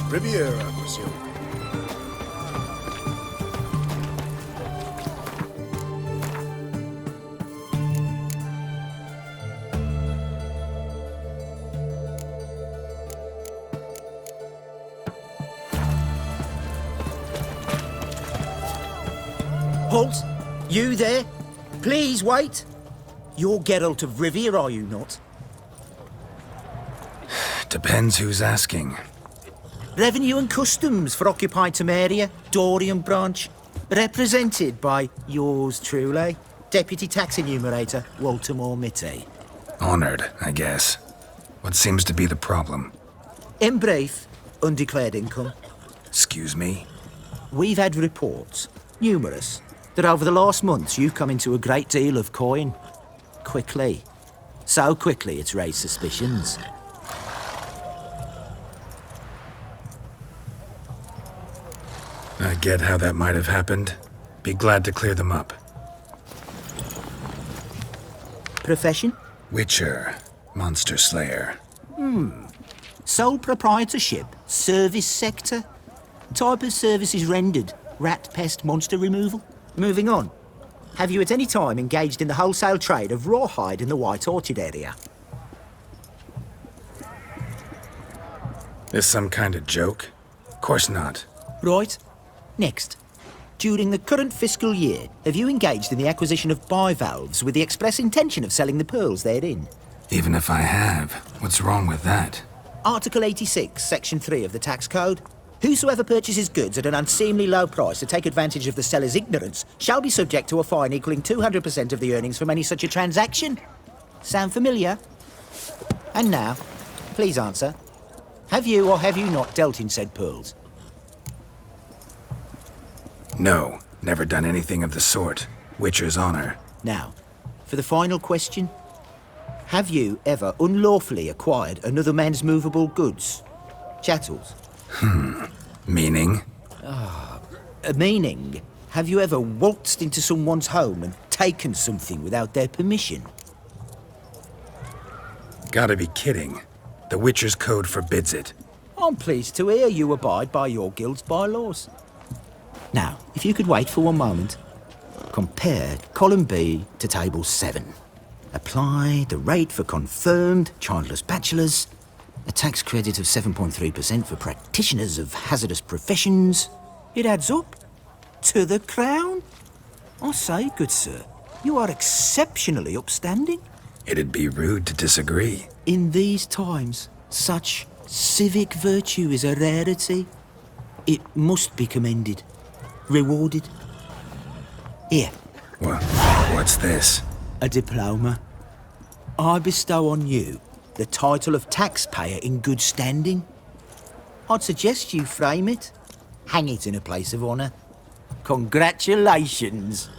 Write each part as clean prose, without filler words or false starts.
Riviera, I presume. Halt! You there? Please wait! You're Geralt of Rivia, are you not? Depends who's asking. Revenue and Customs for occupied Temeria, Dorian branch. Represented by yours truly, Deputy Tax Enumerator Walter Mitty. Honored, I guess. What seems to be the problem? In brief, undeclared income. Excuse me? We've had reports, numerous, that over the last months you've come into a great deal of coin. Quickly. So quickly it's raised suspicions. I get how that might have happened. Be glad to clear them up. Profession? Witcher. Monster Slayer. Sole proprietorship, service sector. Type of services rendered, rat pest monster removal. Moving on. Have you at any time engaged in the wholesale trade of rawhide in the White Orchard area? This some kind of joke? Of course not. Right. Next. During the current fiscal year, have you engaged in the acquisition of bivalves with the express intention of selling the pearls therein? Even if I have, what's wrong with that? Article 86, Section 3 of the Tax Code. Whosoever purchases goods at an unseemly low price to take advantage of the seller's ignorance shall be subject to a fine equaling 200% of the earnings from any such a transaction. Sound familiar? And now, please answer. Have you or have you not dealt in said pearls? No, never done anything of the sort. Witcher's honor. Now, for the final question. Have you ever unlawfully acquired another man's movable goods? Chattels? Meaning? Meaning, have you ever waltzed into someone's home and taken something without their permission? Gotta be kidding. The Witcher's code forbids it. I'm pleased to hear you abide by your guild's bylaws. Now, if you could wait for one moment. Compare column B to table 7. Apply the rate for confirmed childless bachelors. A tax credit of 7.3% for practitioners of hazardous professions. It adds up to the crown. I say, good sir, you are exceptionally upstanding. It'd be rude to disagree. In these times, such civic virtue is a rarity. It must be commended, rewarded. Here, What's this? a diploma. I bestow on you the title of taxpayer in good standing. I'd suggest you frame it, hang it in a place of honour. Congratulations.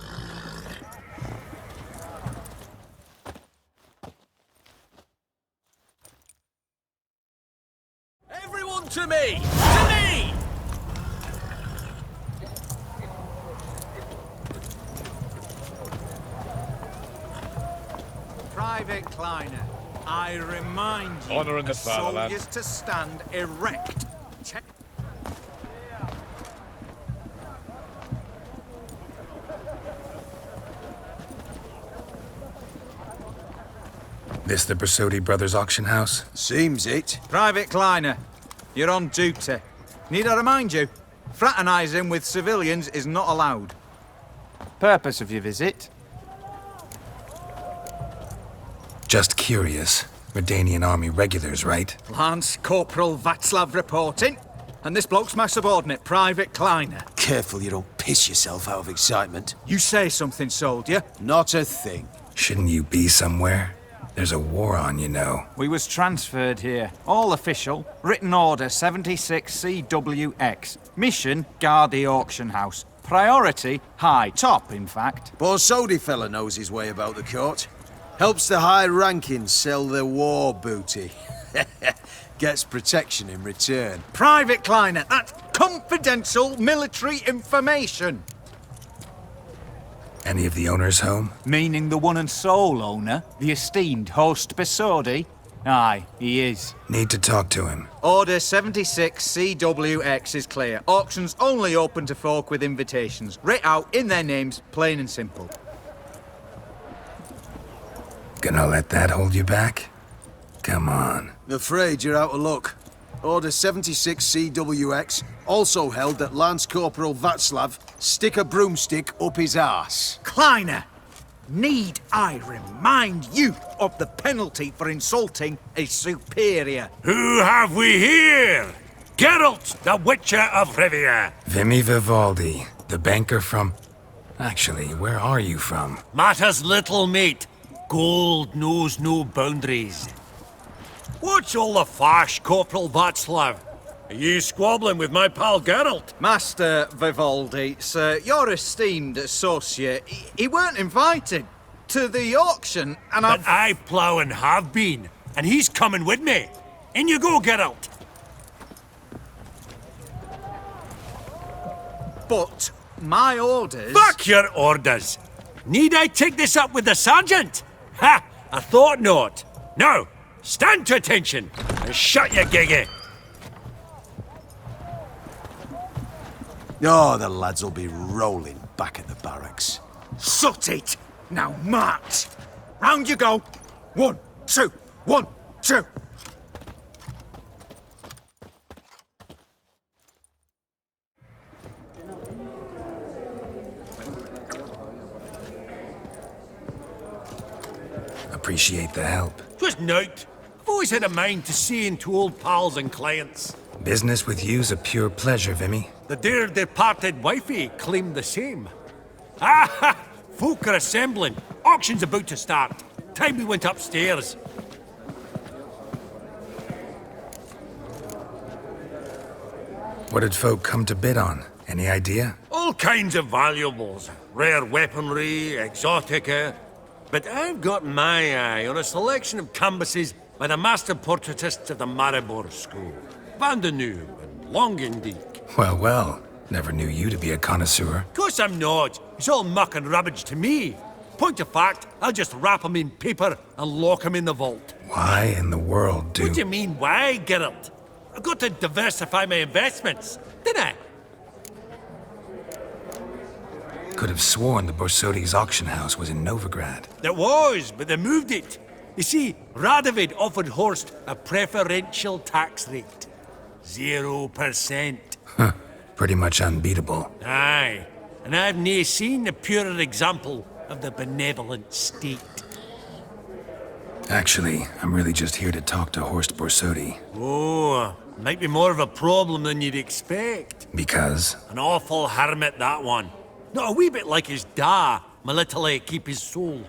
Everyone to me! To me! Private Kleiner, I remind you Honouring the as fatherland. soldiers to stand erect. This the Brasodi Brothers auction house? Seems it. Private Kleiner, you're on duty. Need I remind you? Fraternising with civilians is not allowed. Purpose of your visit? Just curious. Redanian army regulars, right? Lance Corporal Václav reporting. And this bloke's my subordinate, Private Kleiner. Careful you don't piss yourself out of excitement. You say something, soldier. Not a thing. Shouldn't you be somewhere? There's a war on, you know. We was transferred here. All official. Written order 76 CWX. Mission, guard the auction house. Priority, high. Top, in fact. Borsodi fella knows his way about the court. Helps the high rankings sell their war booty. Gets protection in return. Private Kleiner, that's confidential military information. Any of the owners home? Meaning the one and sole owner, the esteemed host Besodi. Aye, he is. Need to talk to him. Order 76 CWX is clear. Auctions only open to folk with invitations. Writ out in their names, plain and simple. Gonna let that hold you back? Come on. Afraid you're out of luck. Order 76 CWX also held that Lance Corporal Václav stick a broomstick up his arse. Kleiner, need I remind you of the penalty for insulting a superior? Who have we here? Geralt, the Witcher of Rivia. Vimy Vivaldi, the banker from... Actually, where are you from? Matters little, mate. Gold knows no boundaries. What's all the fash, Corporal Václav? Are you squabbling with my pal Geralt? Master Vivaldi, sir, your esteemed associate, he weren't invited to the auction, and But I plough and have been, and he's coming with me. In you go, Geralt. But my orders... Fuck your orders! Need I take this up with the sergeant? Ha! I thought not. Now, stand to attention and shut your giggy. Oh, the lads will be rolling back at the barracks. Sut it! Now march! Round you go! 1, 2, 1, 2! Appreciate the help. Twas nout. I've always had a mind to see into old pals and clients. Business with you's a pure pleasure, Vimy. The dear departed wifey claimed the same. Ah ha! Folk are assembling. Auction's about to start. Time we went upstairs. What did folk come to bid on? Any idea? All kinds of valuables. Rare weaponry, exotica. But I've got my eye on a selection of canvases by the master portraitists of the Maribor School. Van de Nieuw and Longendijk. Well, well. Never knew you to be a connoisseur. Course I'm not. It's all muck and rubbish to me. Point of fact, I'll just wrap 'em in paper and lock 'em in the vault. Why in the world do... What do you mean, why, Geralt? I've got to diversify my investments, didn't I? Could have sworn the Borsodi's auction house was in Novigrad. There was, but they moved it. You see, Radovid offered Horst a preferential tax rate. 0%. Huh. Pretty much unbeatable. Aye, and I've nae seen a purer example of the benevolent state. Actually, I'm really just here to talk to Horst Borsodi. Oh, might be more of a problem than you'd expect. Because? An awful hermit, that one. Not a wee bit like his da, my little keep his soul.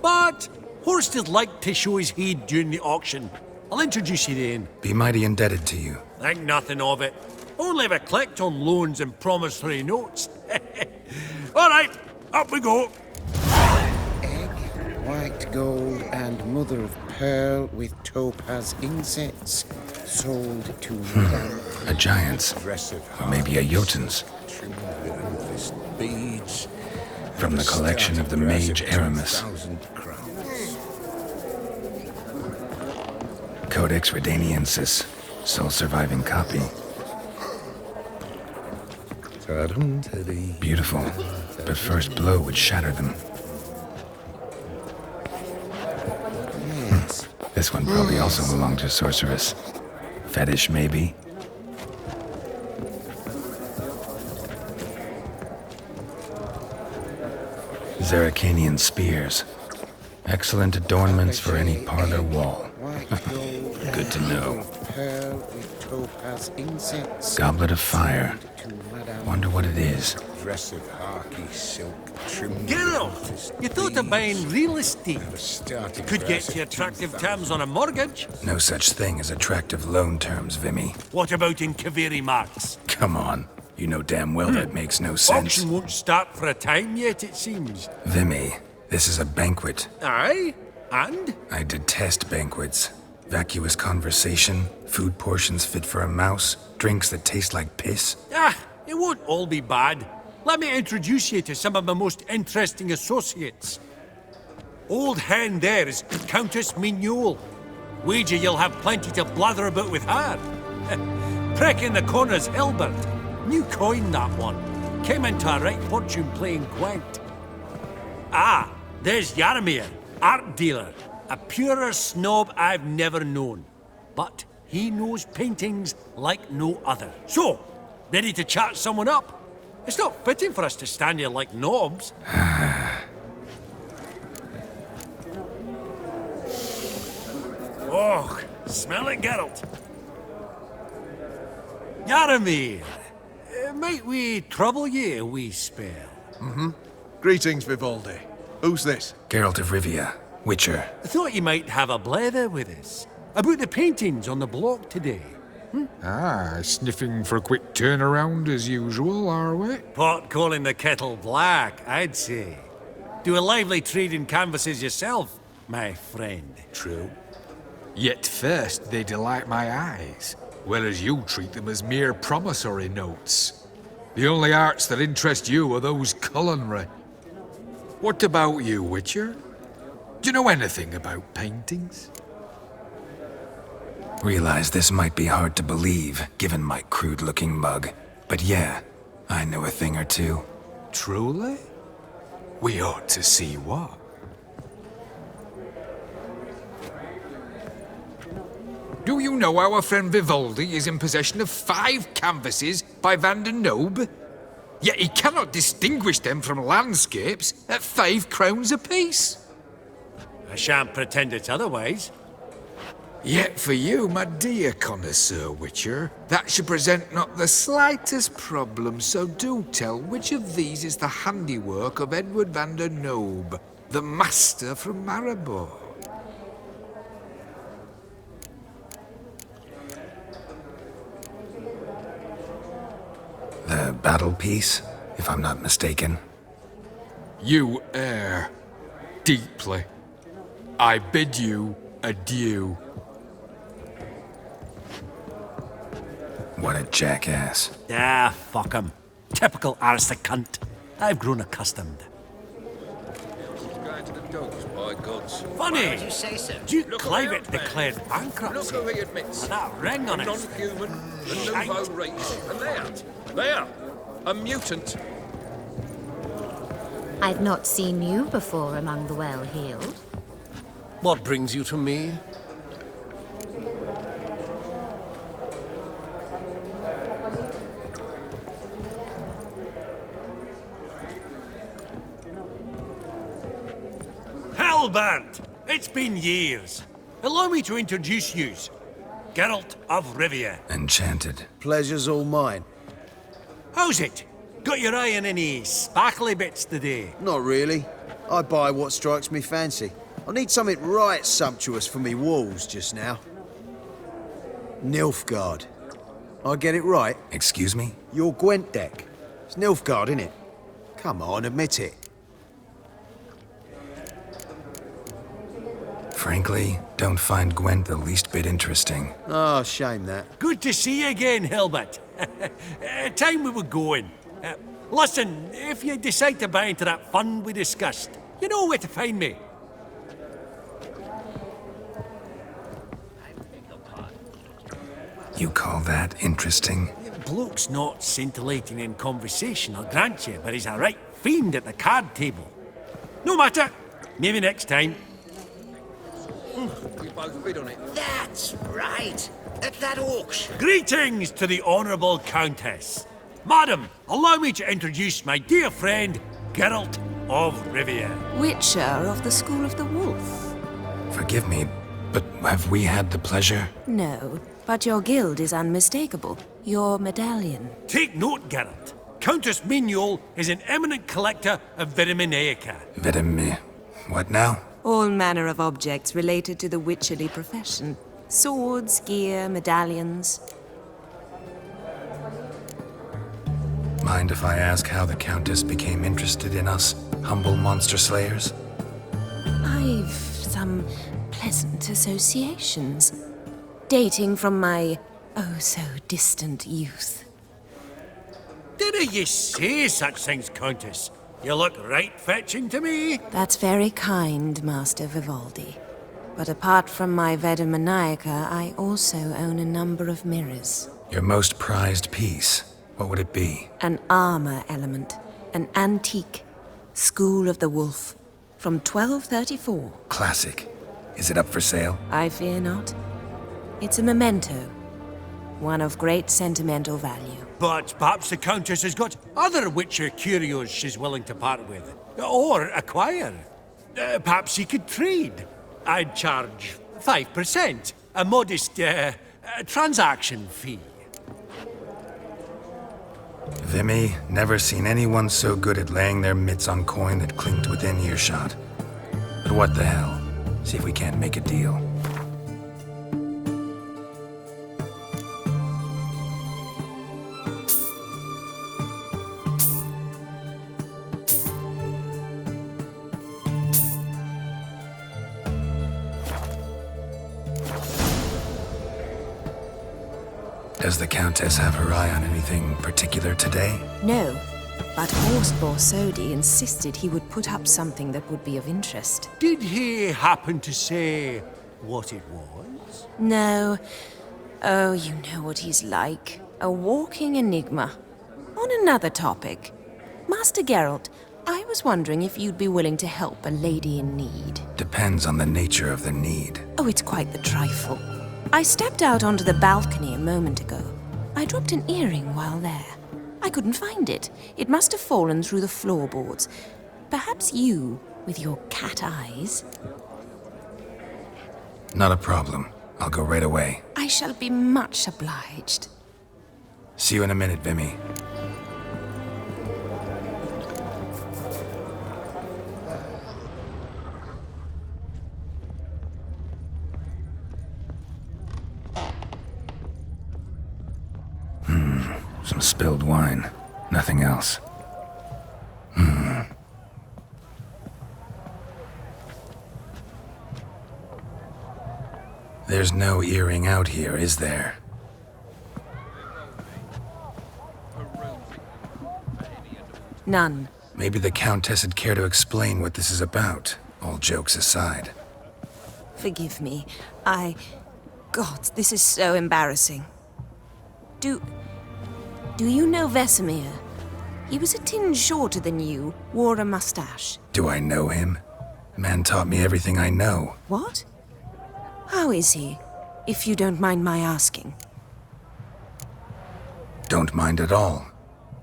But Horst is like to show his heed during the auction. I'll introduce you then. Be mighty indebted to you. Think nothing of it. Only if I collect on loans and promissory notes. All right, up we go. Egg, white gold, and mother of pearl with topaz insets. Sold to Madame. A giant's. Or maybe a Jotun's. Beads. From the collection of the mage Aramis. Codex Redaniensis. Sole surviving copy. Beautiful, but first blow would shatter them. Yes. This one probably also belonged to Sorceress. Fetish, maybe? Zeracanian spears. Excellent adornments for any parlor wall. Good to know. Pearl with topaz insets. Goblet of fire. Wonder what it is. Dress of harky silk trimmed. Geralt, you thought of buying real estate. Could get you attractive terms on a mortgage. No such thing as attractive loan terms, Vimy. What about in Kaveri Marks? Come on. You know damn well that makes no sense. Auction won't start for a time yet, it seems. Vimy, this is a banquet. Aye? And? I detest banquets. Vacuous conversation, food portions fit for a mouse, drinks that taste like piss. Ah, it won't all be bad. Let me introduce you to some of my most interesting associates. Old hand there is Countess Mignol. Wager you'll have plenty to blather about with her. Prick in the corner's Hilbert. New coin, that one. Came into a right fortune playing Gwent. Ah, there's Yarmir, art dealer. A purer snob I've never known. But he knows paintings like no other. So, ready to chat someone up? It's not fitting for us to stand here like knobs. Oh, smell it, Geralt. Yarmir, might we trouble ye a wee spell? Greetings, Vivaldi. Who's this? Geralt of Rivia, Witcher. I thought you might have a blether with us. About the paintings on the block today. Ah, sniffing for a quick turnaround as usual, are we? Pot calling the kettle black, I'd say. Do a lively trade in canvases yourself, my friend. True. Yet first they delight my eyes, whereas you treat them as mere promissory notes. The only arts that interest you are those culinary. What about you, Witcher? Do you know anything about paintings? Realize this might be hard to believe, given my crude-looking mug. But yeah, I know a thing or two. Truly? We ought to see what. Do you know our friend Vivaldi is in possession of 5 canvases by Van der Nobe? Yet he cannot distinguish them from landscapes at 5 crowns apiece. I shan't pretend it's otherwise. Yet for you, my dear connoisseur Witcher, that should present not the slightest problem, so do tell which of these is the handiwork of Edward van der Nobe, the master from Maribor. The battle piece, if I'm not mistaken. You err deeply. I bid you adieu. What a jackass. Ah, fuck him. Typical arse cunt. I've grown accustomed. Going to the dogs, by gods. Funny, you say so? Duke Look Clivet around, man. declared Look bankruptcy. who he admits. And that ring on A it. non-human, a Shite. nouveau race. And there, a mutant. I've not seen you before among the well-heeled. What brings you to me? Hellbent! It's been years. Allow me to introduce yous. Geralt of Rivia. Enchanted. Pleasure's all mine. How's it? Got your eye on any sparkly bits today? Not really. I buy what strikes me fancy. I need something right sumptuous for me walls just now. Nilfgaard. I get it right? Excuse me? Your Gwent deck. It's Nilfgaard, innit? Come on, admit it. Frankly, don't find Gwent the least bit interesting. Oh, shame that. Good to see you again, Hilbert. Time we were going. Listen, if you decide to buy into that fund we discussed, you know where to find me. You call that interesting? Bloke's not scintillating in conversation, I'll grant you, but he's a right fiend at the card table. No matter. Maybe next time. We both bid on it. That's right. At that auction. Greetings to the Honourable Countess. Madam, allow me to introduce my dear friend, Geralt of Rivia. Witcher of the School of the Wolf. Forgive me, but have we had the pleasure? No, but your guild is unmistakable. Your medallion. Take note, Geralt. Countess Mignol is an eminent collector of Vitaminaica. What now? All manner of objects related to the witcherly profession. Swords, gear, medallions. Mind if I ask how the Countess became interested in us, humble monster slayers? I've some pleasant associations, dating from my oh-so-distant youth. Didn't you say such things, Countess? You look right fetching to me. That's very kind, Master Vivaldi. But apart from my Veda Maniaca, I also own a number of mirrors. Your most prized piece, what would it be? An armor element. An antique. School of the Wolf. From 1234. Classic. Is it up for sale? I fear not. It's a memento. One of great sentimental value. But perhaps the Countess has got other Witcher curios she's willing to part with. Or acquire. Perhaps he could trade. I'd charge 5%. A modest, transaction fee. Vimy, never seen anyone so good at laying their mitts on coin that clinked within earshot. But what the hell? See if we can't make a deal. Does the Countess have her eye on anything particular today? No, but Horst Borsodi insisted he would put up something that would be of interest. Did he happen to say what it was? No. Oh, you know what he's like. A walking enigma. On another topic. Master Geralt, I was wondering if you'd be willing to help a lady in need. Depends on the nature of the need. Oh, it's quite the trifle. I stepped out onto the balcony a moment ago. I dropped an earring while there. I couldn't find it. It must have fallen through the floorboards. Perhaps you, with your cat eyes... Not a problem. I'll go right away. I shall be much obliged. See you in a minute, Vimy. Some spilled wine. Nothing else. There's no earring out here, is there? None. Maybe the Countess would care to explain what this is about, all jokes aside. Forgive me. God, this is so embarrassing. Do you know Vesemir? He was a tinge shorter than you, wore a mustache. Do I know him? The man taught me everything I know. What? How is he, if you don't mind my asking? Don't mind at all.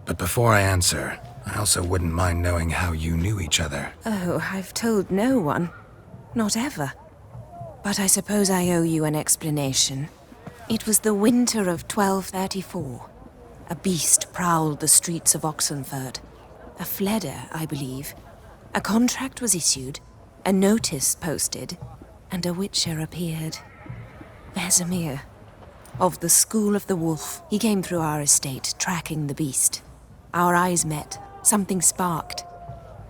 But before I answer, I also wouldn't mind knowing how you knew each other. Oh, I've told no one. Not ever. But I suppose I owe you an explanation. It was the winter of 1234. A beast prowled the streets of Oxenford. A Fleder, I believe. A contract was issued, a notice posted, and a Witcher appeared. Vesemir. Of the School of the Wolf. He came through our estate, tracking the beast. Our eyes met. Something sparked.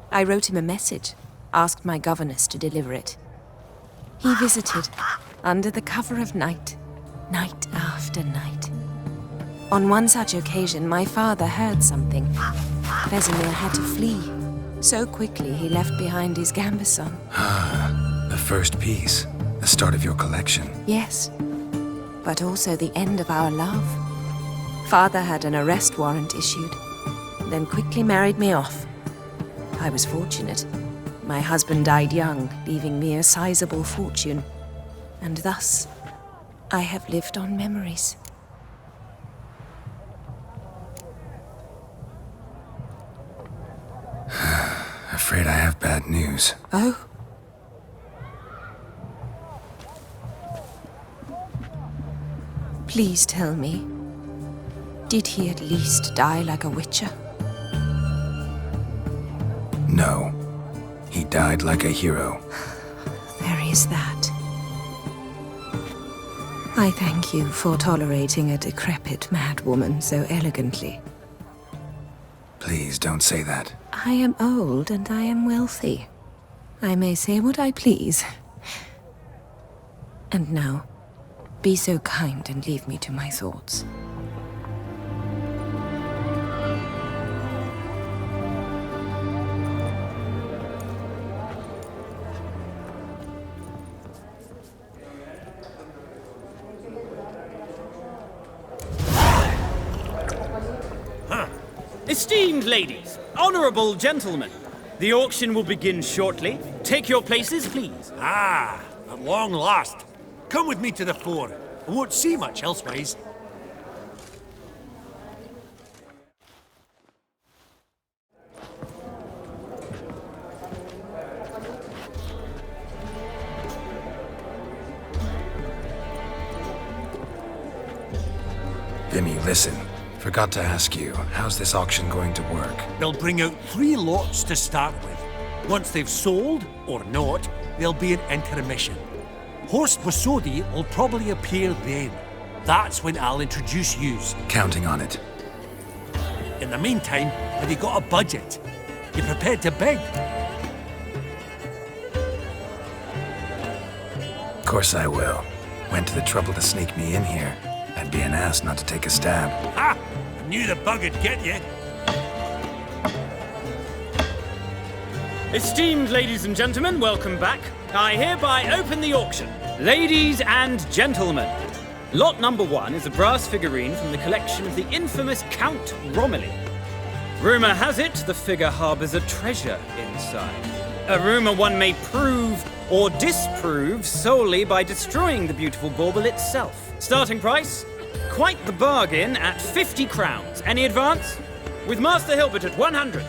I wrote him a message, asked my governess to deliver it. He visited, under the cover of night, night after night. On one such occasion, my father heard something. Vesemir had to flee. So quickly, he left behind his gambeson. The first piece. The start of your collection. Yes, but also the end of our love. Father had an arrest warrant issued, then quickly married me off. I was fortunate. My husband died young, leaving me a sizable fortune. And thus, I have lived on memories. Afraid I have bad news. Oh? Please tell me, did he at least die like a witcher? No. He died like a hero. There is that. I thank you for tolerating a decrepit madwoman so elegantly. Please don't say that. I am old and I am wealthy. I may say what I please. And now, be so kind and leave me to my thoughts. Esteemed ladies, honourable gentlemen, the auction will begin shortly. Take your places, please. Ah, at long last. Come with me to the fore. I won't see much elsewise. Vimy, listen. Forgot to ask you, how's this auction going to work? They'll bring out 3 lots to start with. Once they've sold, or not, there'll be an intermission. Horst Basodi will probably appear then. That's when I'll introduce yous. Counting on it. In the meantime, have you got a budget? You prepared to beg? Of course I will. Went to the trouble to sneak me in here. I'd be an ass not to take a stab. Ha! I knew the bug would get you. Esteemed ladies and gentlemen, welcome back. I hereby open the auction. Ladies and gentlemen, lot number 1 is a brass figurine from the collection of the infamous Count Romilly. Rumour has it the figure harbours a treasure inside. A rumour one may prove or disprove solely by destroying the beautiful bauble itself. Starting price? Quite the bargain at 50 crowns. Any advance? With Master Hilbert at 100.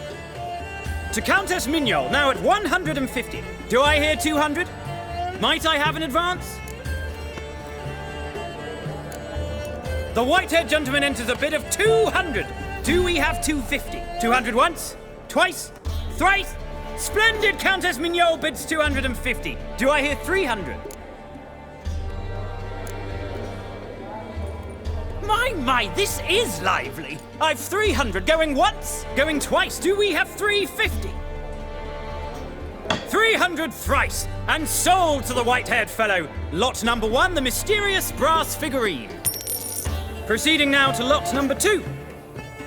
To Countess Mignol, now at 150. Do I hear 200? Might I have an advance? The white-haired gentleman enters a bid of 200. Do we have 250? 200 once? Twice? Thrice? Splendid! Countess Mignol bids 250. Do I hear 300? My, this is lively. I've 300 going once, going twice. Do we have 350? 300 thrice, and sold to the white-haired fellow. Lot number 1, the mysterious brass figurine. Proceeding now to lot number 2.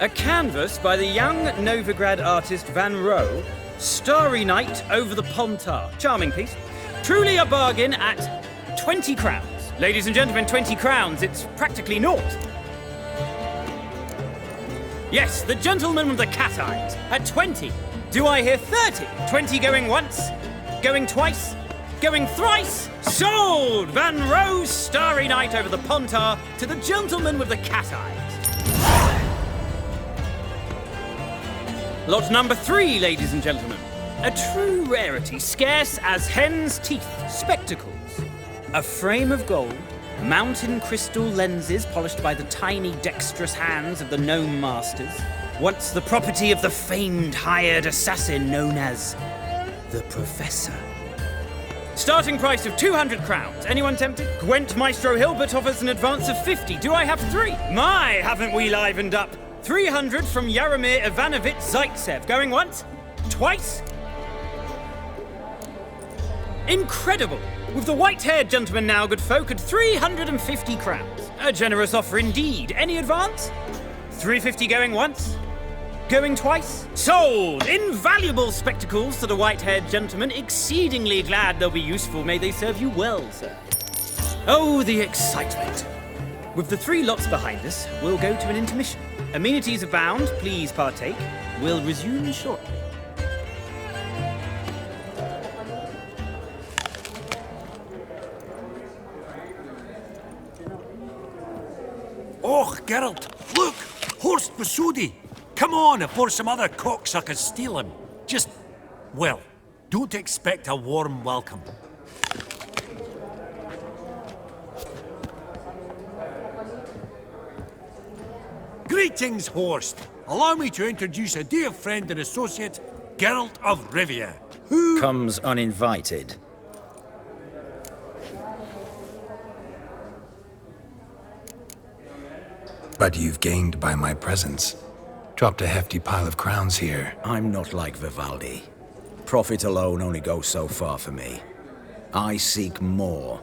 A canvas by the young Novigrad artist Van Rohe, Starry Night over the Pontar. Charming piece. Truly a bargain at 20 crowns. Ladies and gentlemen, 20 crowns, it's practically naught. Yes, the gentleman with the cat eyes, at 20. Do I hear 30? 20 going once, going twice, going thrice. Sold! Van Rohe's Starry Night over the Pontar to the gentleman with the cat eyes. Lot number 3, ladies and gentlemen. A true rarity, scarce as hen's teeth. Spectacles. A frame of gold, mountain crystal lenses polished by the tiny dexterous hands of the gnome masters, once the property of the famed hired assassin known as the Professor. Starting price of 200 crowns. Anyone tempted? Gwent Maestro Hilbert offers an advance of 50. Do I have 3? My, haven't we livened up? 300 from Yaromir Ivanovich Zaitsev. Going once? Twice? Incredible! With the white-haired gentleman now, good folk, at 350 crowns. A generous offer indeed. Any advance? 350 going once? Going twice? Sold! Invaluable spectacles to the white-haired gentleman. Exceedingly glad they'll be useful. May they serve you well, sir. Oh, the excitement. With the 3 lots behind us, we'll go to an intermission. Amenities abound. Please partake. We'll resume shortly. Oh, Geralt, look! Horst Basodi! Come on, before some other cocksuckers steal him. Just, well, don't expect a warm welcome. Greetings, Horst. Allow me to introduce a dear friend and associate, Geralt of Rivia, who comes uninvited. But you've gained by my presence. Dropped a hefty pile of crowns here. I'm not like Vivaldi. Profit alone only goes so far for me. I seek more.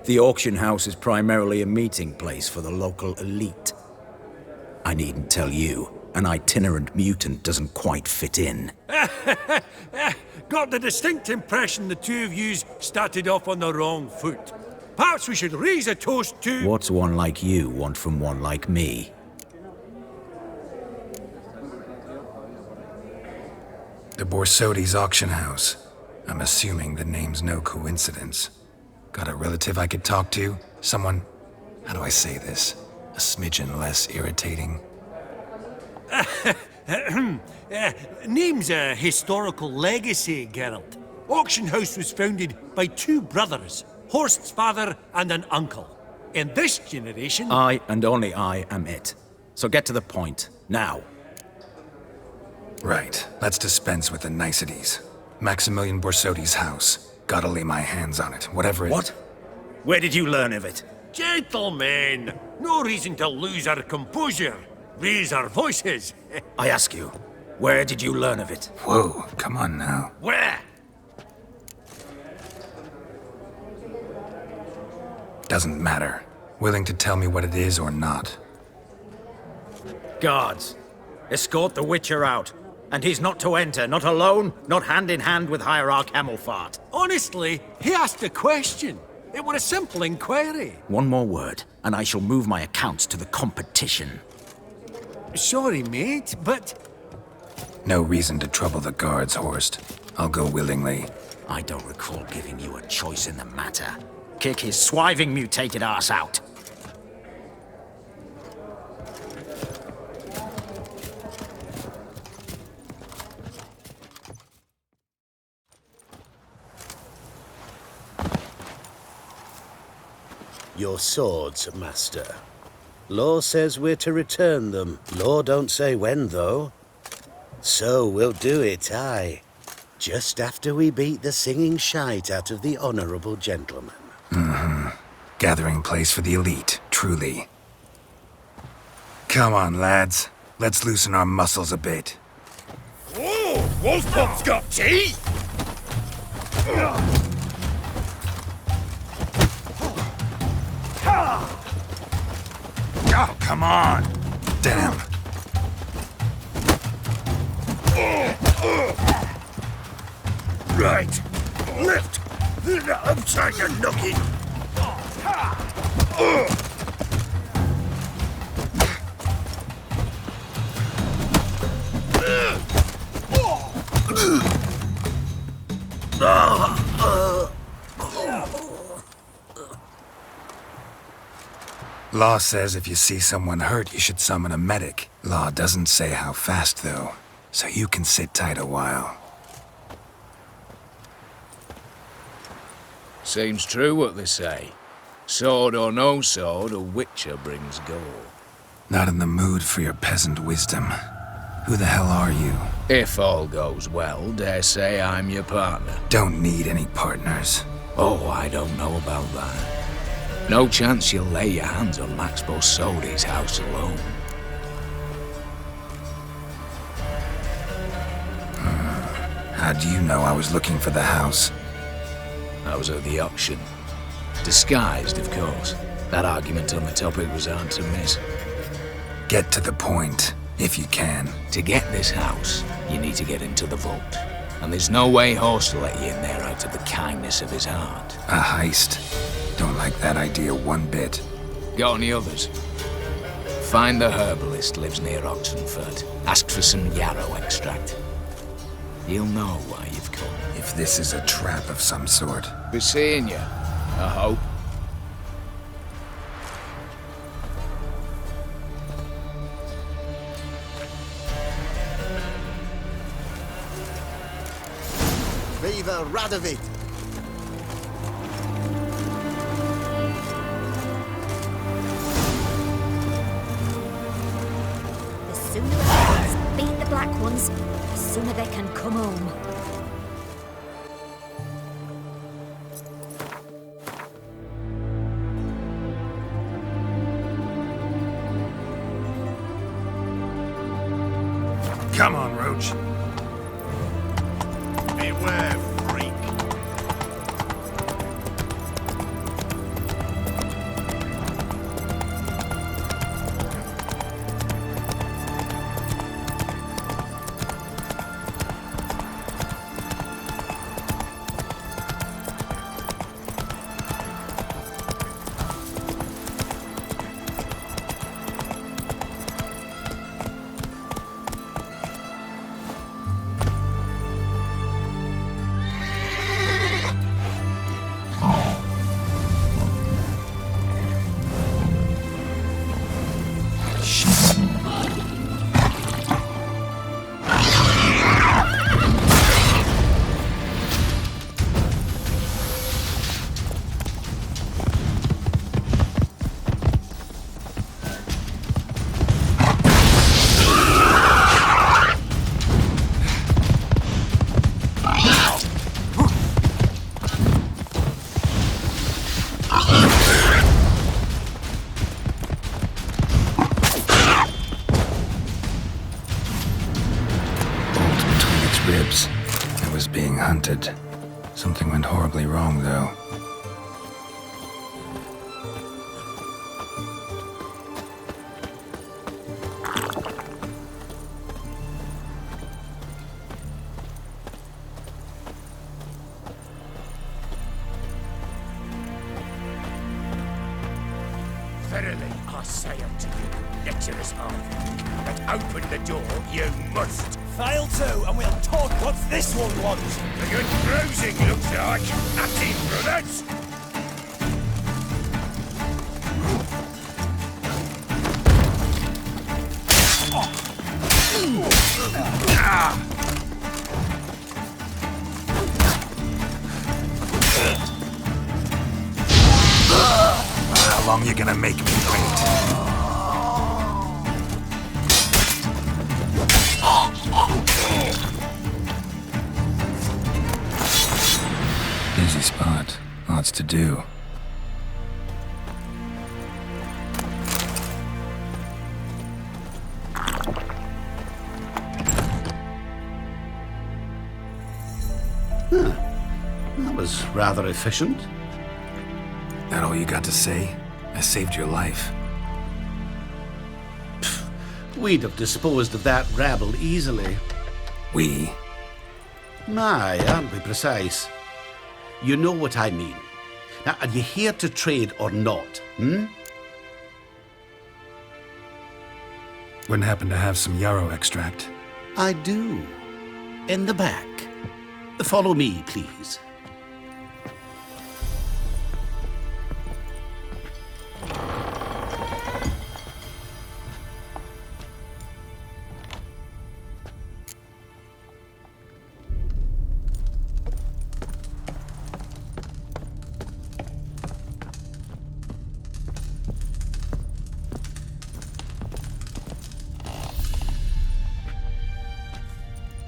The auction house is primarily a meeting place for the local elite. I needn't tell you, an itinerant mutant doesn't quite fit in. got the distinct impression the two of yous started off on the wrong foot. Perhaps we should raise a toast to... What's one like you want from one like me? The Borsodi's auction house. I'm assuming the name's no coincidence. Got a relative I could talk to? Someone, how do I say this? A smidgen less irritating? Name's a historical legacy, Geralt. Auction house was founded by two brothers, Horst's father and an uncle. In this generation... I and only I am it. So get to the point, now. Right, let's dispense with the niceties. Maximilian Borsodi's house. Gotta lay my hands on it, whatever it... What? Where did you learn of it? Gentlemen, no reason to lose our composure. Raise our voices. I ask you, where did you learn of it? Whoa, come on now. Where? Doesn't matter. Willing to tell me what it is or not. Guards, escort the Witcher out. And he's not to enter, not alone, not hand in hand with Hierarch Hamilfart. Honestly, he asked a question. It were a simple inquiry. One more word, and I shall move my accounts to the competition. Sorry, mate, but... No reason to trouble the guards, Horst. I'll go willingly. I don't recall giving you a choice in the matter. Kick his swiving mutated ass out. Your swords, master. Law says we're to return them. Law don't say when, though. So we'll do it, aye. Just after we beat the singing shite out of the honorable gentleman. Mm-hmm. Gathering place for the elite, truly. Come on, lads. Let's loosen our muscles a bit. Whoa! Wolfpop's got teeth! Oh, come on! Damn. Right. Lift! I'm trying to knock it. Law says if you see someone hurt, you should summon a medic. Law doesn't say how fast, though, so you can sit tight a while. Seems true what they say. Sword or no sword, a witcher brings gold. Not in the mood for your peasant wisdom. Who the hell are you? If all goes well, dare say I'm your partner. Don't need any partners. Oh, I don't know about that. No chance you'll lay your hands on Max Borsodi's house alone. How do you know I was looking for the house? I was at the auction. Disguised, of course. That argument on the topic was hard to miss. Get to the point, if you can. To get this house, you need to get into the vault. And there's no way Horst will let you in there out of the kindness of his heart. A heist. Don't like that idea one bit. Got any others? Find the herbalist lives near Oxenford. Ask for some yarrow extract. He'll know why you've come. If this is a trap of some sort. Be seeing you, I hope. Viva Radovid! The sooner the Blacks beat the Black Ones, the sooner they can come home. Come on, Roach. Beware, freak. ribs. I was being hunted. Something went horribly wrong, though. Verily, I say unto you, lecturers half, that open the door you must. Fail to, and we'll talk what's this one wants. A good bruising looks like. At him, brothers. How long you gonna make me wait? Busy spot. Lots to do. That was rather efficient. That all you got to say? I saved your life. We'd have disposed of that rabble easily. We? My, aren't we precise? You know what I mean. Now, are you here to trade or not, Wouldn't happen to have some yarrow extract. I do. In the back. Follow me, please.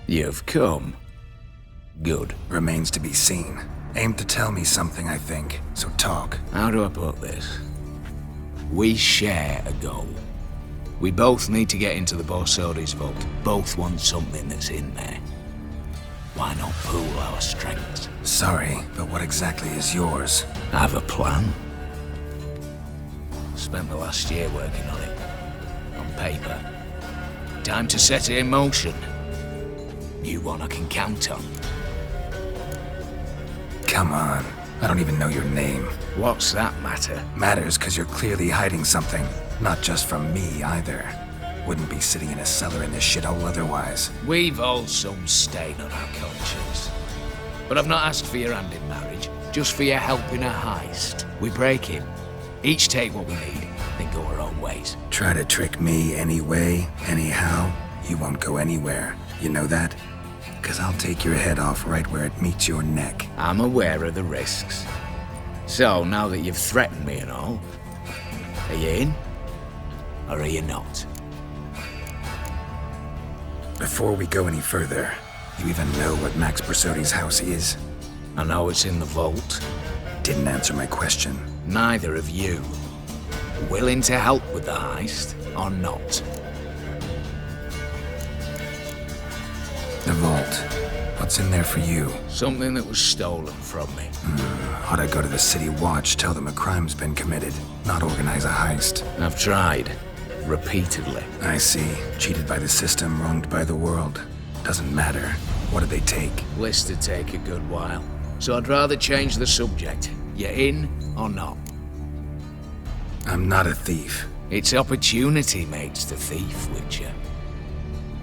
You've come. Good. Remains to be seen. Aim to tell me something, I think. So talk. How do I put this? We share a goal. We both need to get into the Borsodi's vault. Both want something that's in there. Why not pool our strengths? Sorry, but what exactly is yours? I have a plan. Spent the last year working on it. On paper. Time to set it in motion. You one I can count on. Come on. I don't even know your name. What's that matter? Matters because you're clearly hiding something. Not just from me, either. Wouldn't be sitting in a cellar in this shithole otherwise. We've all some stain on our conscience. But I've not asked for your hand in marriage, just for your help in a heist. We break it. Each take what we need, then go our own ways. Try to trick me anyway, anyhow, you won't go anywhere. You know that? Because I'll take your head off right where it meets your neck. I'm aware of the risks. So, now that you've threatened me and all, are you in? Or are you not? Before we go any further, you even know what Max Borsodi's house is? I know it's in the vault. Didn't answer my question. Neither of you. Willing to help with the heist, or not? The vault. What's in there for you? Something that was stolen from me. Ought I go to the city watch, tell them a crime's been committed, not organize a heist? I've tried. Repeatedly. I see. Cheated by the system, wronged by the world. Doesn't matter. What did they take? List'd take a good while. So I'd rather change the subject. You in or not? I'm not a thief. It's opportunity makes the thief, Witcher.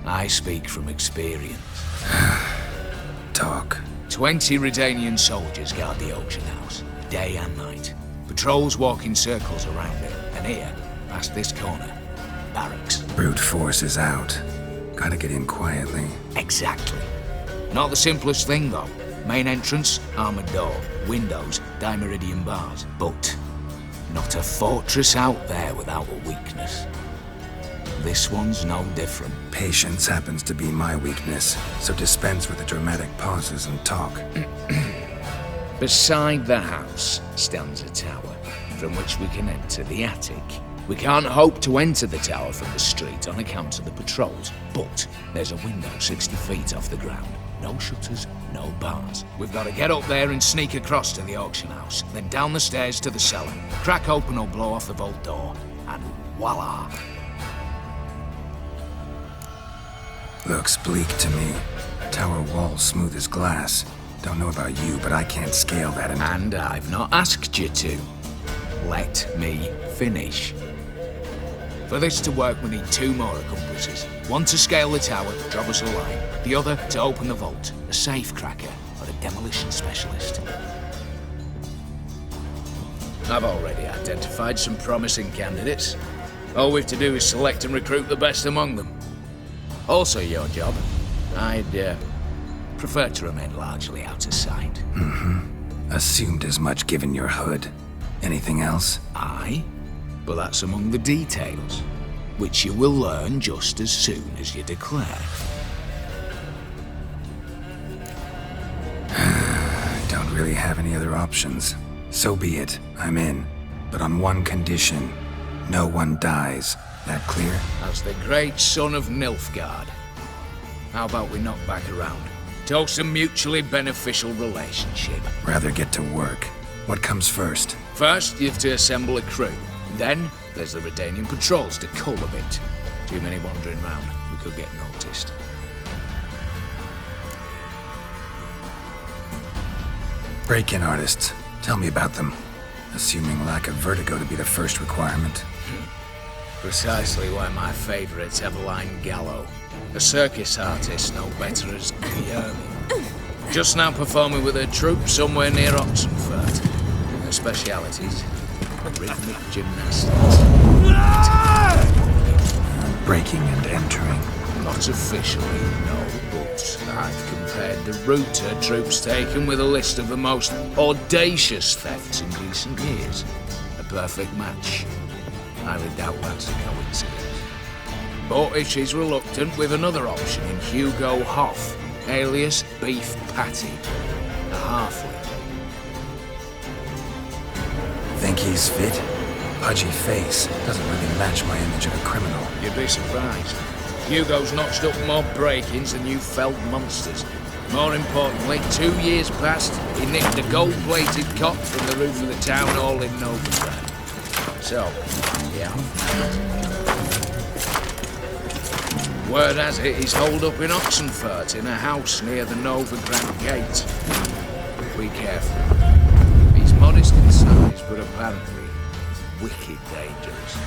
I speak from experience. Talk. 20 Redanian soldiers guard the auction house, day and night. Patrols walk in circles around it, and here, past this corner, barracks. Brute force is out. Gotta get in quietly. Exactly. Not the simplest thing, though. Main entrance, armored door, windows, dimeridian bars. But not a fortress out there without a weakness. This one's no different. Patience happens to be my weakness, so dispense with the dramatic pauses and talk. Beside the house stands a tower, from which we can enter the attic. We can't hope to enter the tower from the street on account of the patrols, but there's a window 60 feet off the ground. No shutters, no bars. We've got to get up there and sneak across to the auction house, then down the stairs to the cellar, crack open or blow off the vault door, and voila! Looks bleak to me. Tower wall smooth as glass. Don't know about you, but I can't scale that. And I've not asked you to. Let me finish. For this to work, we need 2 more accomplices. One to scale the tower, drop us a line. The other to open the vault, a safe cracker or a demolition specialist. I've already identified some promising candidates. All we've to do is select and recruit the best among them. Also your job. I'd prefer to remain largely out of sight. Assumed as much given your hood. Anything else? Aye, but that's among the details, which you will learn just as soon as you declare. Don't really have any other options. So be it, I'm in. But on one condition. No one dies. That clear? As the great son of Nilfgaard. How about we knock back around? Toast a mutually beneficial relationship. Rather get to work. What comes first? First, you have to assemble a crew. Then, there's the Redanian patrols to cull a bit. Too many wandering round. We could get noticed. Break-in artists. Tell me about them. Assuming lack of vertigo to be the first requirement. Precisely why my favourite's Eveline Gallo. A circus artist no better as Guillermo. Just now performing with her troupe somewhere near Oxenfurt. Her specialities, rhythmic gymnastics. Breaking and entering. Not officially, no, but I've compared the route her troope's taken with a list of the most audacious thefts in recent years. A perfect match. Highly doubt that's a coincidence. But if she's reluctant, with another option in Hugo Hoff, alias Beef Patty, a halfling. Think he's fit? Pudgy face doesn't really match my image of a criminal. You'd be surprised. Hugo's notched up more break-ins than you felt monsters. More importantly, 2 years past, he nicked a gold-plated cot from the roof of the town hall in Novigrad. So, yeah. Word has it he's holed up in Oxenfurt in a house near the Novigrad gate. Be careful. He's modest in size, but apparently wicked dangerous.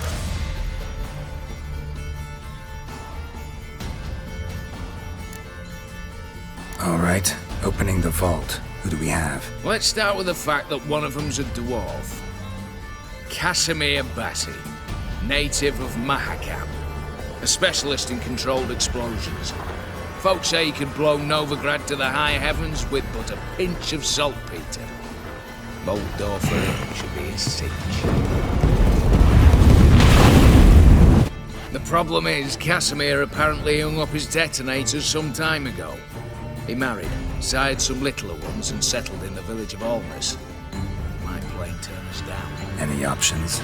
All right, opening the vault. Who do we have? Let's start with the fact that one of them's a dwarf. Casimir Bassi, native of Mahakam. A specialist in controlled explosions. Folks say he could blow Novigrad to the high heavens with but a pinch of saltpeter. Bolt door for him should be a cinch. The problem is, Casimir apparently hung up his detonators some time ago. He married, sired some littler ones, and settled in the village of Almas. Might plain turn us down. Any options?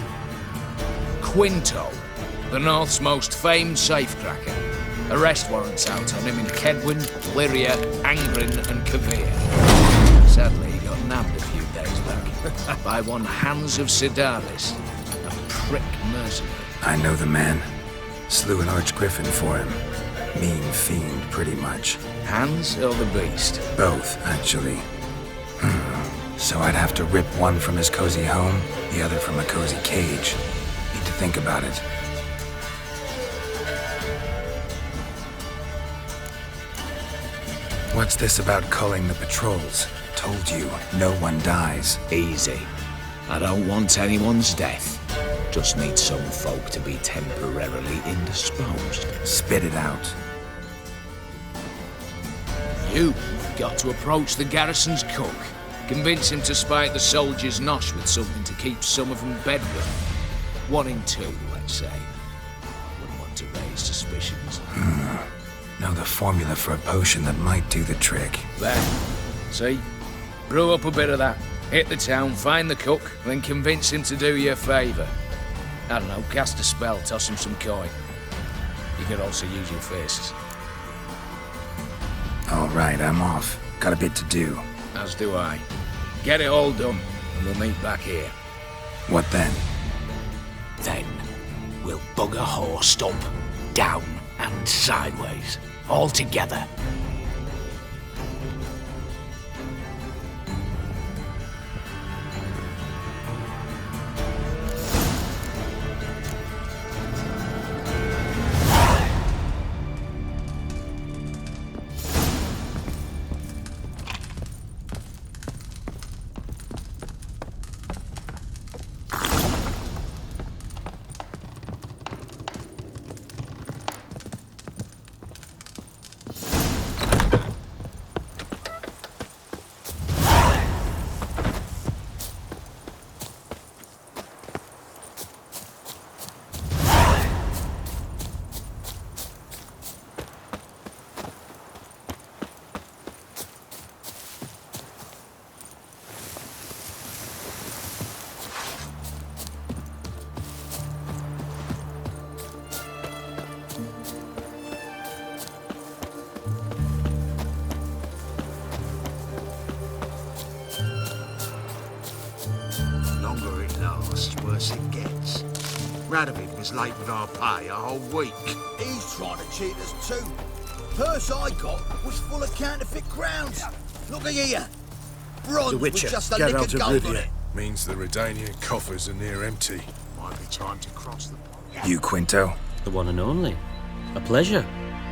Quinto, the North's most famed safecracker. Arrest warrants out on him in Kedwin, Lyria, Angren, and Kavir. Sadly, he got nabbed a few days back by one Hans of Sidaris, a prick mercenary. I know the man. Slew an archgriffin for him. Mean fiend, pretty much. Hans or the beast? Both, actually. So I'd have to rip one from his cozy home, the other from a cozy cage. Need to think about it. What's this about culling the patrols? Told you, no one dies. Easy. I don't want anyone's death. Just need some folk to be temporarily indisposed. Spit it out. You've got to approach the garrison's cook. Convince him to spike the soldiers' nosh with something to keep some of them bedridden. 1 in 2, let's say. Wouldn't want to raise suspicions. Know the formula for a potion that might do the trick. There. See? Brew up a bit of that. Hit the town, find the cook, then convince him to do you a favour. I don't know, cast a spell, toss him some coin. You could also use your fists. All right, I'm off. Got a bit to do. As do I. Get it all done, and we'll meet back here. What then? Then, we'll bugger horsed up, down, and sideways. All together. Longer it lasts, worse it gets. Radovid was late with our pay a whole week. He's trying to cheat us too. Purse I got was full of counterfeit crowns. Look at here. Bronze with just a lick of gold on it. Means the Redanian coffers are near empty. Might be time to cross the pond. You, Quinto? The one and only. A pleasure.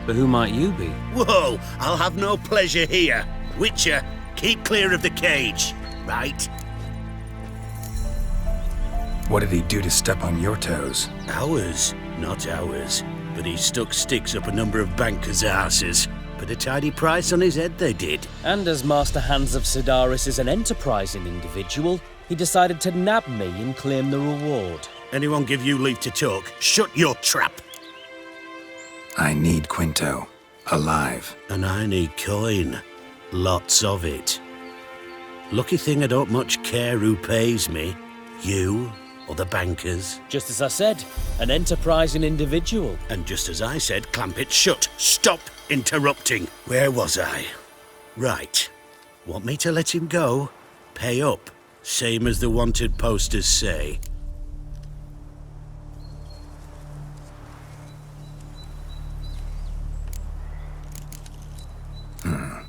But who might you be? Whoa, I'll have no pleasure here. Witcher, keep clear of the cage, right? What did he do to step on your toes? Ours, not ours. But he stuck sticks up a number of bankers' arses. Put a tidy price on his head, they did. And as Master Hans of Sedaris is an enterprising individual, he decided to nab me and claim the reward. Anyone give you leave to talk? Shut your trap! I need Quinto. Alive. And I need coin. Lots of it. Lucky thing I don't much care who pays me. You or the bankers. Just as I said, an enterprising individual. And just as I said, clamp it shut. Stop interrupting. Where was I? Right. Want me to let him go? Pay up. Same as the wanted posters say.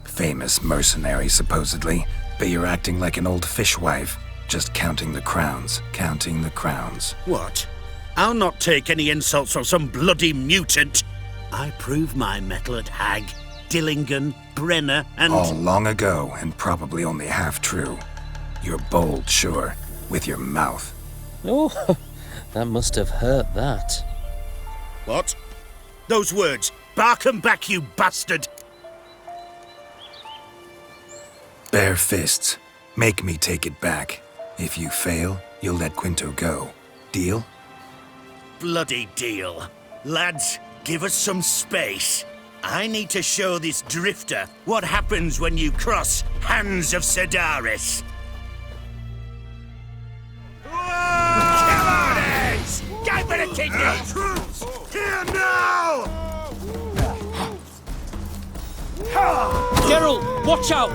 Famous mercenary, supposedly. But you're acting like an old fishwife. Just counting the crowns. Counting the crowns. What? I'll not take any insults from some bloody mutant. I prove my mettle at Hag, Dillingen, Brenner, and... All long ago, and probably only half true. You're bold, sure, with your mouth. Oh, that must have hurt that. What? Those words. Bark 'em back, you bastard! Bare fists. Make me take it back. If you fail, you'll let Quinto go. Deal? Bloody deal. Lads, give us some space. I need to show this drifter what happens when you cross Hands of Sedaris. Come on, Eds! Go for the kidneys! Troops! Here now! Geralt, watch out!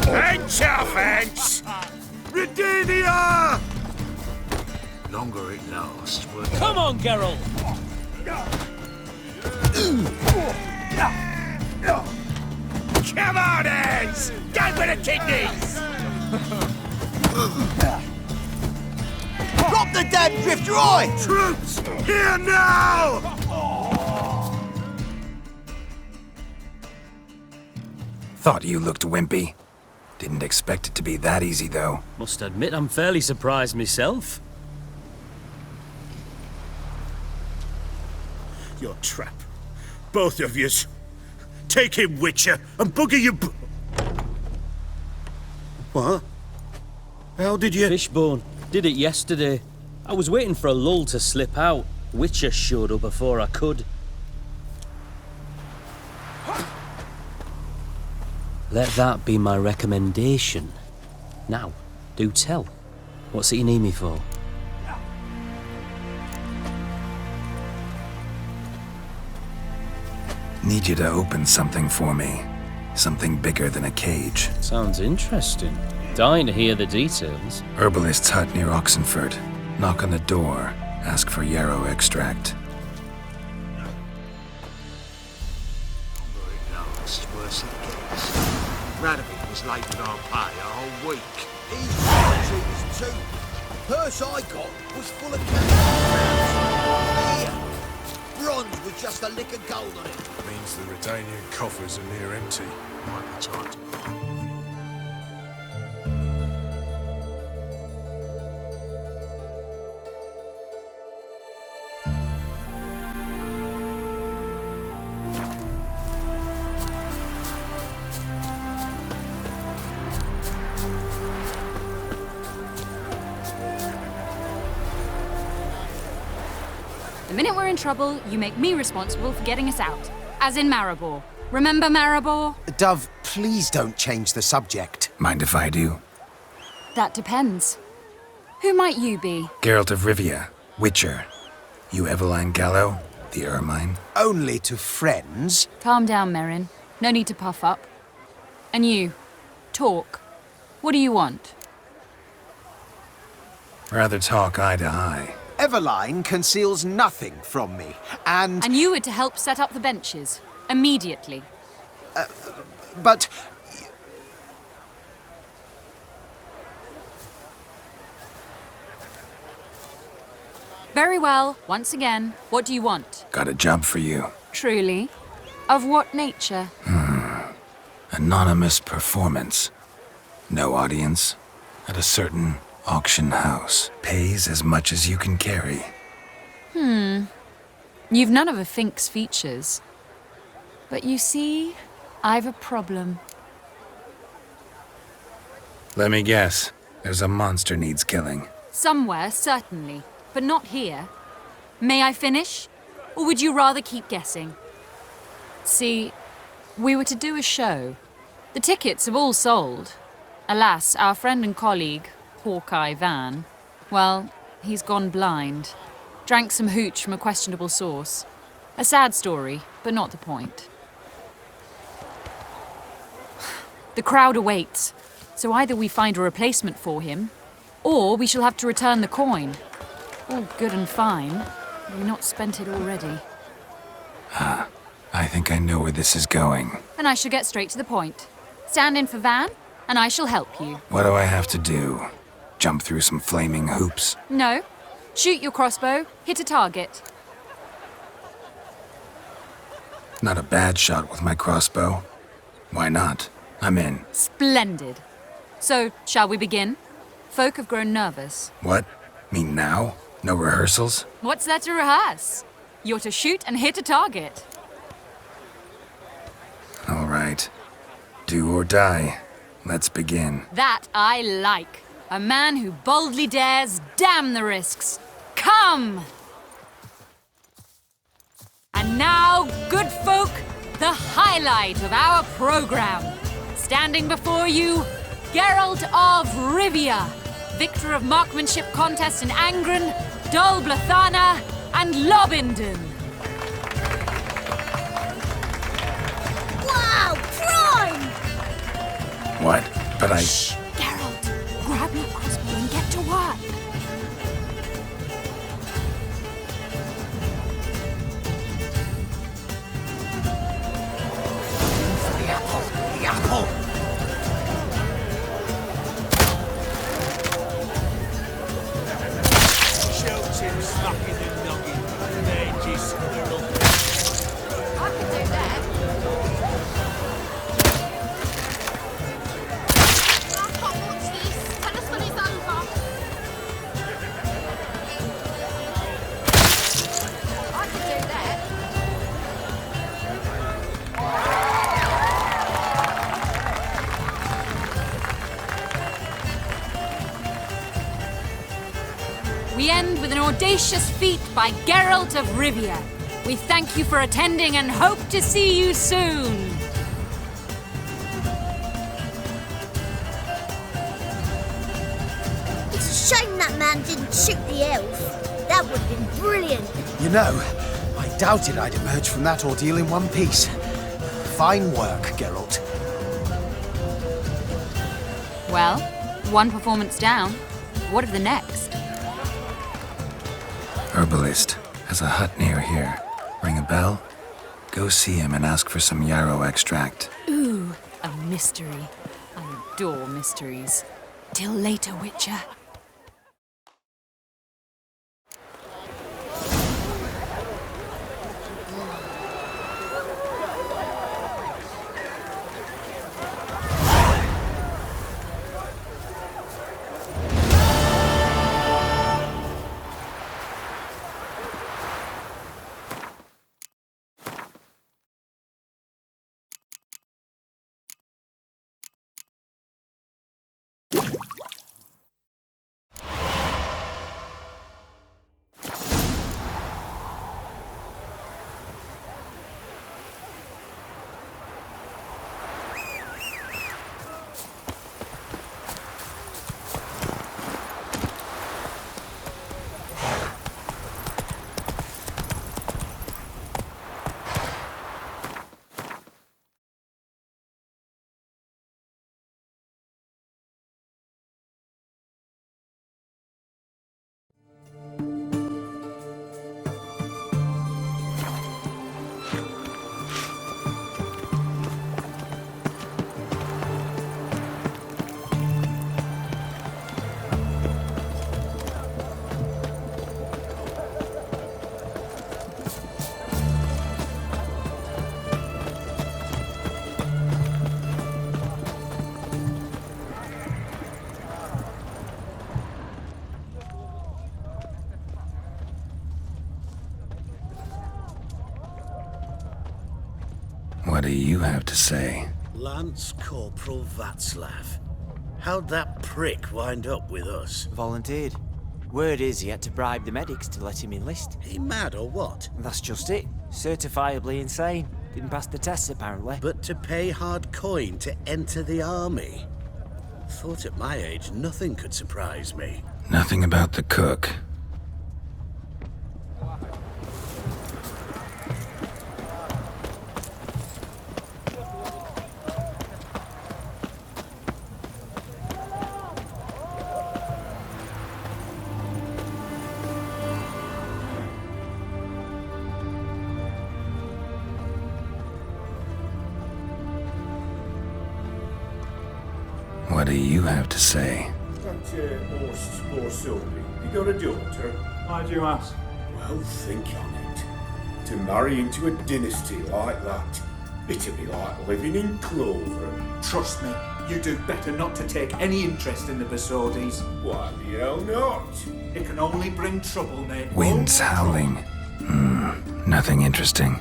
Fence our fence! Redania! Longer it lasts, Come on, Geralt! Come on, Eds! Go for the kidneys! Drop the damn drifter, oi! Troops! Here now! Thought you looked wimpy. Didn't expect it to be that easy, though. Must admit I'm fairly surprised myself. Your trap. Both of yous. Take him, Witcher, and bugger you... What? How did you... Fishbone. Did it yesterday. I was waiting for a lull to slip out. Witcher showed up before I could. Let that be my recommendation. Now, do tell. What's it you need me for? Need you to open something for me. Something bigger than a cage. Sounds interesting. Dying to hear the details. Herbalist's hut near Oxenford. Knock on the door. Ask for yarrow extract. Radovid was late with our pay a whole week. He's cheaters too. Purse I got was full of cash. Here. Bronze with just a lick of gold on it. Means the Redanian coffers are near empty. Might be time to The minute we're in trouble, you make me responsible for getting us out. As in Maribor. Remember Maribor? Dove, please don't change the subject. Mind if I do? That depends. Who might you be? Geralt of Rivia, Witcher. You Eveline Gallo, the Ermine? Only to friends. Calm down, Merrin. No need to puff up. And you, talk. What do you want? Rather talk eye to eye. Eveline conceals nothing from me, and... And you were to help set up the benches. Immediately. But... Very well. Once again, what do you want? Got a job for you. Truly? Of what nature? Anonymous performance. No audience. At a certain auction house. Pays as much as you can carry. You've none of a Fink's features. But you see, I've a problem. Let me guess. There's a monster needs killing. Somewhere, certainly. But not here. May I finish? Or would you rather keep guessing? See, we were to do a show. The tickets have all sold. Alas, our friend and colleague, Hawkeye Van, well, he's gone blind. Drank some hooch from a questionable source. A sad story, but not the point. The crowd awaits, so either we find a replacement for him, or we shall have to return the coin. All good and fine. Have we not spent it already? I think I know where this is going. And I shall get straight to the point. Stand in for Van, and I shall help you. What do I have to do? Jump through some flaming hoops? No. Shoot your crossbow, hit a target. Not a bad shot with my crossbow. Why not? I'm in. Splendid. So, shall we begin? Folk have grown nervous. What? Me now? No rehearsals? What's there to rehearse? You're to shoot and hit a target. All right. Do or die. Let's begin. That I like. A man who boldly dares, damn the risks. Come! And now, good folk, the highlight of our program. Standing before you, Geralt of Rivia, victor of marksmanship contests in Angren, Dol Blathana, and Lobindon. Wow, prime! What? But I... Shh, Geralt, grab your crossbow and get to work. the apple! Shoot him, slucking and noggin, mangy squirrel. I can do that. I can't watch this. Tell us when it's over. I can do that. We end with an audacious feat by Geralt of Rivia. We thank you for attending and hope to see you soon. It's It's a shame that man didn't shoot the elf. That would have been brilliant. You know, I doubted I'd emerge from that ordeal in one piece. Fine work, Geralt. Well, one performance down. What of the next? Herbalist has a hut near here. Ring a bell? Go see him and ask for some yarrow extract. Ooh, a mystery. I adore mysteries. Till later, Witcher. What do you have to say? Lance Corporal Václav. How'd that prick wind up with us? Volunteered. Word is he had to bribe the medics to let him enlist. He mad or what? That's just it. Certifiably insane. Didn't pass the tests, apparently. But to pay hard coin to enter the army? Thought at my age nothing could surprise me. Nothing about the cook. What do you have to say? That horse more Sylvie, you got a daughter? Why do you ask? Well, think on it. To marry into a dynasty like that, it'd be like living in clover. Trust me, you do better not to take any interest in the Besodis. Why the hell not? It can only bring trouble, mate. Winds howling. Nothing interesting.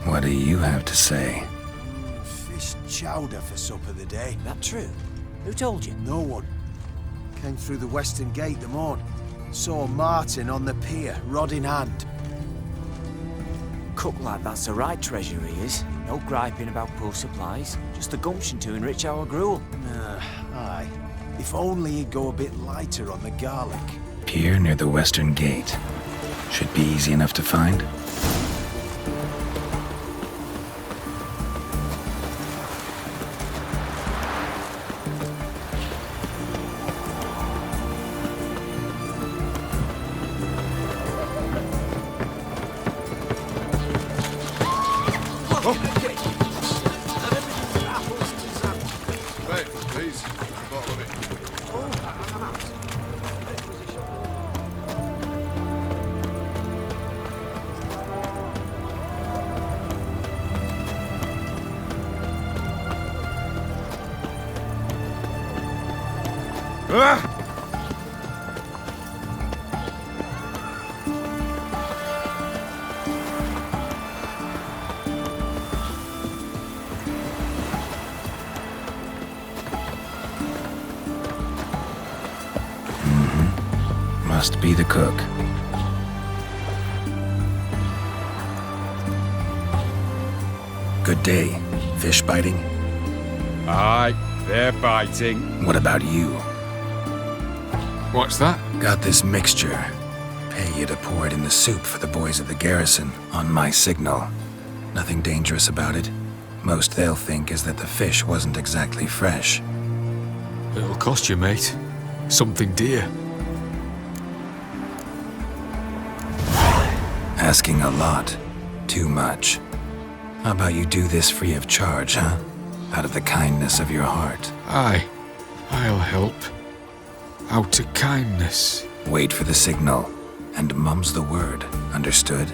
What do you have to say? Fish chowder for supper the day. That true? Who told you? No one. Came through the western gate the morn. Saw Martin on the pier, rod in hand. Cook like that's the right treasure he is. No griping about poor supplies. Just the gumption to enrich our gruel. Aye. If only he'd go a bit lighter on the garlic. Pier near the western gate. Should be easy enough to find. Must be the cook. Good day. Fish biting? Aye, they're biting. What about you? What's that? Got this mixture. Pay you to pour it in the soup for the boys of the garrison, on my signal. Nothing dangerous about it. Most they'll think is that the fish wasn't exactly fresh. It'll cost you, mate. Something dear. Asking a lot. Too much. How about you do this free of charge, huh? Out of the kindness of your heart. Aye, I'll help. Out of kindness. Wait for the signal, and mum's the word, understood?